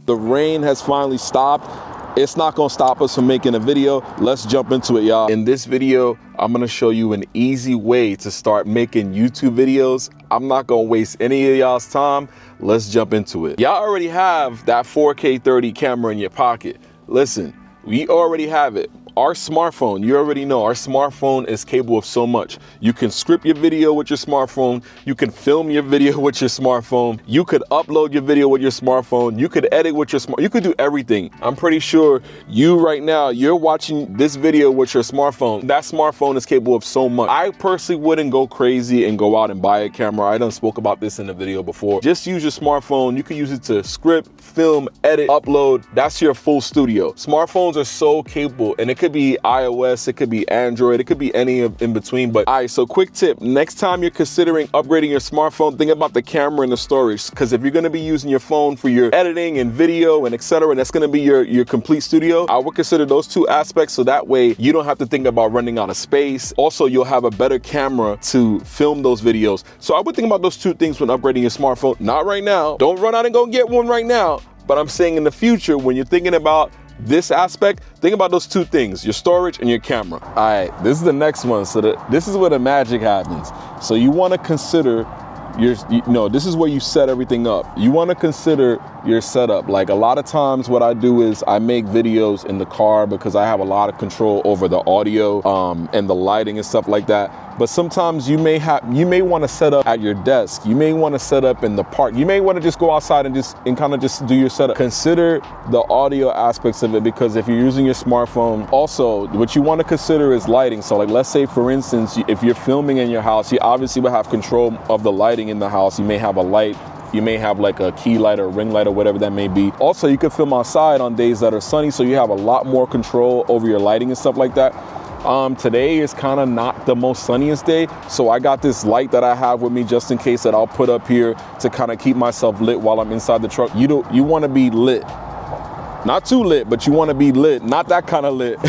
The rain has finally stopped. It's not gonna stop us from making a video. Let's jump into it, y'all. In this video, I'm gonna show you an easy way to start making YouTube videos. I'm not gonna waste any of y'all's time. Let's jump into it. Y'all already have that 4K 30 camera in your pocket. Listen, we already have it. Our smartphone, you already know, our smartphone is capable of so much. You can script your video with your smartphone. You can film your video with your smartphone. You could upload your video with your smartphone. You could edit with your you could do everything. I'm pretty sure you right now, you're watching this video with your smartphone. That smartphone is capable of so much. I personally wouldn't go crazy and go out and buy a camera. I done spoke about this in the video before. Just use your smartphone. You can use it to script, film, edit, upload. That's your full studio. Smartphones are so capable, and it could be iOS, it could be Android, it could be any of in between. But all right, so quick tip, next time you're considering upgrading your smartphone, think about the camera and the storage, because if you're going to be using your phone for your editing and video and etc., and that's going to be your complete studio, I would consider those two aspects, so that way you don't have to think about running out of space. Also, you'll have a better camera to film those videos. So I would think about those two things when upgrading your smartphone. Not right now, don't run out and go get one right now, but I'm saying in the future, when you're thinking about this aspect, think about those two things, your storage and your camera. All right, this is the next one. So this is where the magic happens. So you want to consider this is where you set everything up. You want to consider your setup. Like a lot of times what I do is I make videos in the car because I have a lot of control over the audio and the lighting and stuff like that. But sometimes you may want to set up at your desk. You may want to set up in the park. You may want to just go outside and kind of just do your setup. Consider the audio aspects of it, because if you're using your smartphone, also what you want to consider is lighting. So like, let's say for instance, if you're filming in your house, you obviously will have control of the lighting in the house. You may have a light, you may have like a key light or ring light or whatever that may be. Also, you could film outside on days that are sunny, so you have a lot more control over your lighting and stuff like that. Today is kind of not the most sunniest day, so I got this light that I have with me just in case that I'll put up here to kind of keep myself lit while I'm inside the truck. You want to be lit. Not too lit, but you want to be lit. Not that kind of lit,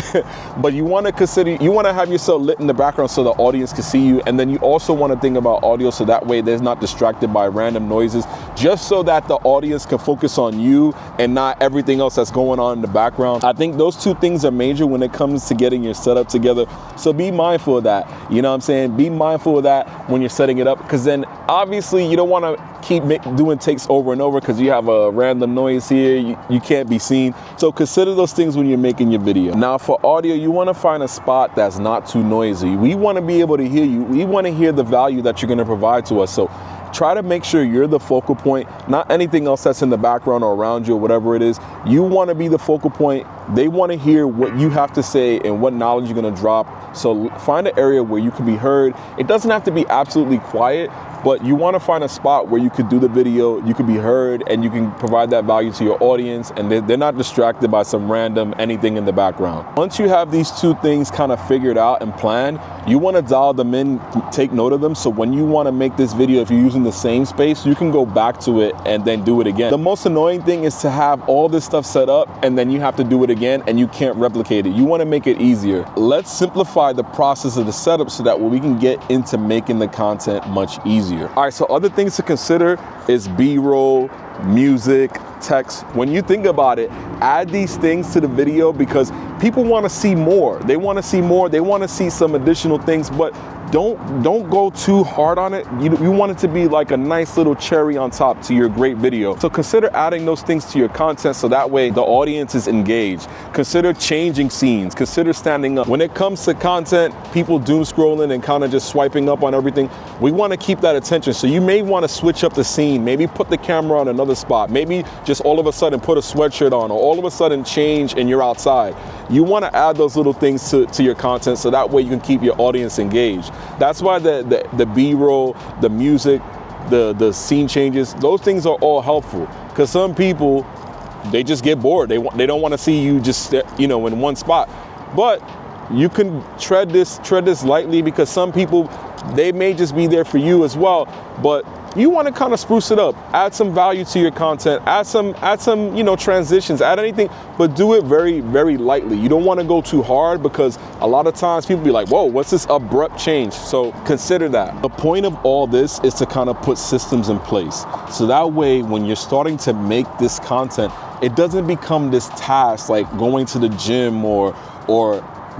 but you want to have yourself lit in the background so the audience can see you. And then you also want to think about audio, so that way they're not distracted by random noises, just so that the audience can focus on you and not everything else that's going on in the background. I think those two things are major when it comes to getting your setup together. So be mindful of that. You know what I'm saying? Be mindful of that when you're setting it up, because then obviously you don't want to keep doing takes over and over because you have a random noise here. You can't be seen. So consider those things when you're making your video. Now for audio, you want to find a spot that's not too noisy. We want to be able to hear you. We want to hear the value that you're going to provide to us. So try to make sure you're the focal point, not anything else that's in the background or around you or whatever it is. You want to be the focal point. They want to hear what you have to say and what knowledge you're going to drop. So find an area where you can be heard. It doesn't have to be absolutely quiet, but you want to find a spot where you could do the video, you could be heard, and you can provide that value to your audience, and they're not distracted by some random anything in the background. Once you have these two things kind of figured out and planned, you want to dial them in, take note of them, so when you want to make this video, if you're using the same space, you can go back to it and then do it again. The most annoying thing is to have all this stuff set up and then you have to do it again and you can't replicate it. You want to make it easier. Let's simplify the process of the setup so that we can get into making the content much easier. All right, so other things to consider is B-roll, music, text. When you think about it, add these things to the video because people want to see more. They want to see more. They want to see some additional things, but don't go too hard on it. You want it to be like a nice little cherry on top to your great video. So consider adding those things to your content so that way the audience is engaged. Consider changing scenes. Consider standing up. When it comes to content, people doom scrolling and kind of just swiping up on everything. We want to keep that attention. So you may want to switch up the scene. Maybe put the camera on another spot. Maybe just all of a sudden put a sweatshirt on, or all of a sudden change and you're outside. You want to add those little things to your content so that way you can keep your audience engaged. That's why the B-roll, the music, the scene changes, those things are all helpful, because some people, they just get bored. They don't want to see you just in one spot. But you can tread this lightly, because some people, they may just be there for you as well, but you want to kind of spruce it up, add some value to your content, add some, you know, transitions, add anything, but do it very, very lightly. You don't want to go too hard, because a lot of times people be like, whoa, what's this abrupt change? So consider that. The point of all this is to kind of put systems in place. So that way, when you're starting to make this content, it doesn't become this task like going to the gym or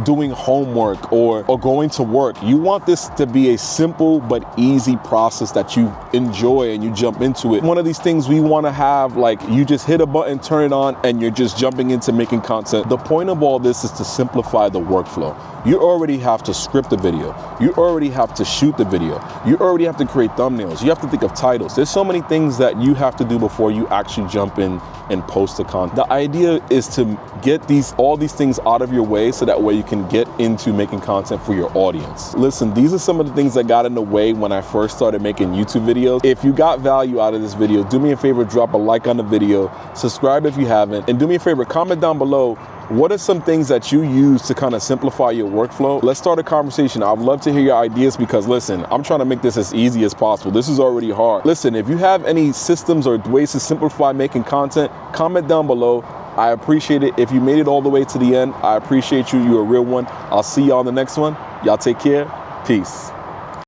doing homework or going to work. You want this to be a simple but easy process that you enjoy and you jump into it. One of these things we want to have, like, you just hit a button, turn it on, and you're just jumping into making content. The point of all this is to simplify the workflow. You already have to script the video. You already have to shoot the video. You already have to create thumbnails. You have to think of titles. There's so many things that you have to do before you actually jump in and post the content. The idea is to get all these things out of your way, so that way you can get into making content for your audience. Listen, these are some of the things that got in the way when I first started making YouTube videos. If you got value out of this video, do me a favor, drop a like on the video, subscribe if you haven't, and do me a favor, comment down below, what are some things that you use to kind of simplify your workflow? Let's start a conversation. I'd love to hear your ideas, because listen, I'm trying to make this as easy as possible. This is already hard. Listen, if you have any systems or ways to simplify making content, comment down below. I appreciate it. If you made it all the way to the end, I appreciate you. You're a real one. I'll see you on the next one. Y'all take care. Peace.